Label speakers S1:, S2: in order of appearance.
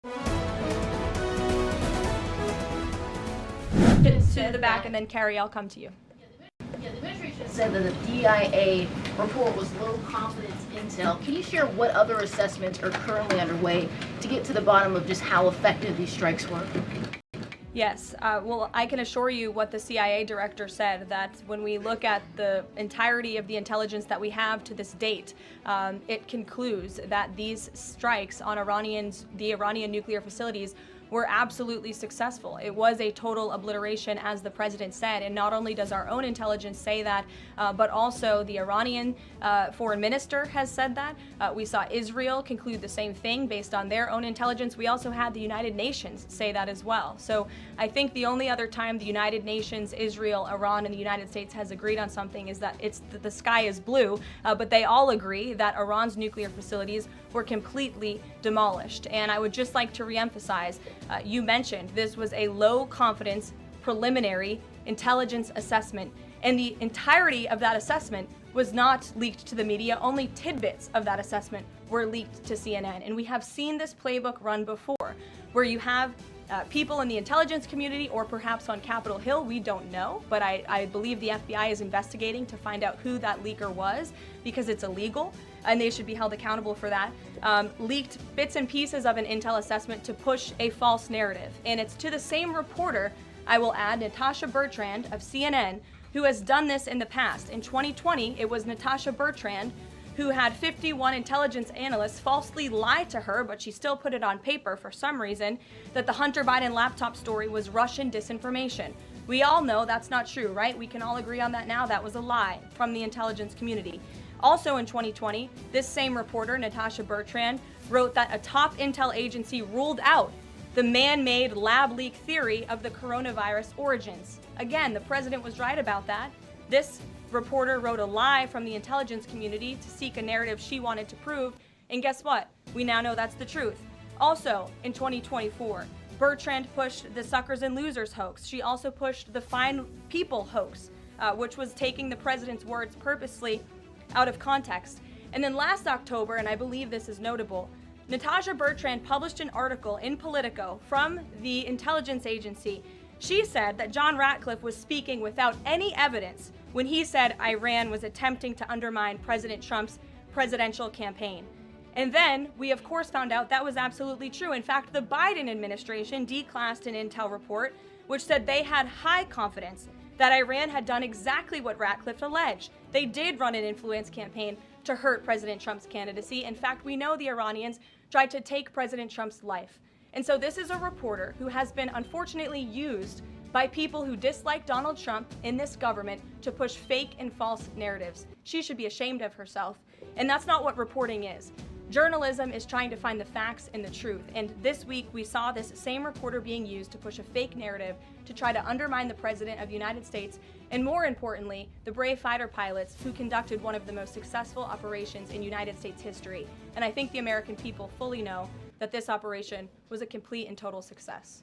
S1: To the back, and then Carrie, I'll come to you.
S2: Yeah, the administration said that the DIA report was low confidence intel. Can you share what other assessments are currently underway to get to the bottom of just how effective these strikes were?
S1: Yes, well, I can assure you what the CIA director said, that when we look at the entirety of the intelligence that we have to this date, it concludes that these strikes on the Iranian nuclear facilities were absolutely successful. It was a total obliteration, as the president said, and not only does our own intelligence say that, but also the Iranian foreign minister has said that. We saw Israel conclude the same thing based on their own intelligence. We also had the United Nations say that as well. So I think the only other time the United Nations, Israel, Iran, and the United States has agreed on something is that the sky is blue, but they all agree that Iran's nuclear facilities were completely demolished. And I would just like to reemphasize, you mentioned this was a low confidence preliminary intelligence assessment, and the entirety of that assessment was not leaked to the media. Only tidbits of that assessment were leaked to CNN. And we have seen this playbook run before, where you have people in the intelligence community, or perhaps on Capitol Hill, we don't know, but I believe the FBI is investigating to find out who that leaker was, because it's illegal and they should be held accountable for that, leaked bits and pieces of an intel assessment to push a false narrative. And it's to the same reporter, I will add, Natasha Bertrand of CNN, who has done this in the past. In 2020, it was Natasha Bertrand who had 51 intelligence analysts falsely lie to her, but she still put it on paper for some reason, that the Hunter Biden laptop story was Russian disinformation. We all know that's not true, right? We can all agree on that now. That was a lie from the intelligence community. Also in 2020, this same reporter, Natasha Bertrand, wrote that a top intel agency ruled out the man-made lab leak theory of the coronavirus origins. Again, the president was right about that. This reporter wrote a lie from the intelligence community to seek a narrative she wanted to prove, and guess what? We now know that's the truth. Also, in 2024, Bertrand pushed the suckers and losers hoax. She also pushed the fine people hoax, which was taking the president's words purposely out of context. And then last October, and I believe this is notable, Natasha Bertrand published an article in Politico from the intelligence agency. She said that John Ratcliffe was speaking without any evidence when he said Iran was attempting to undermine President Trump's presidential campaign. And then we of course found out that was absolutely true. In fact, the Biden administration declassed an intel report which said they had high confidence that Iran had done exactly what Ratcliffe alleged. They did run an influence campaign to hurt President Trump's candidacy. In fact, we know the Iranians tried to take President Trump's life. And so this is a reporter who has been unfortunately used by people who dislike Donald Trump in this government to push fake and false narratives. She should be ashamed of herself. And that's not what reporting is. Journalism is trying to find the facts and the truth. And this week we saw this same reporter being used to push a fake narrative to try to undermine the President of the United States, and more importantly, the brave fighter pilots who conducted one of the most successful operations in United States history. And I think the American people fully know that this operation was a complete and total success.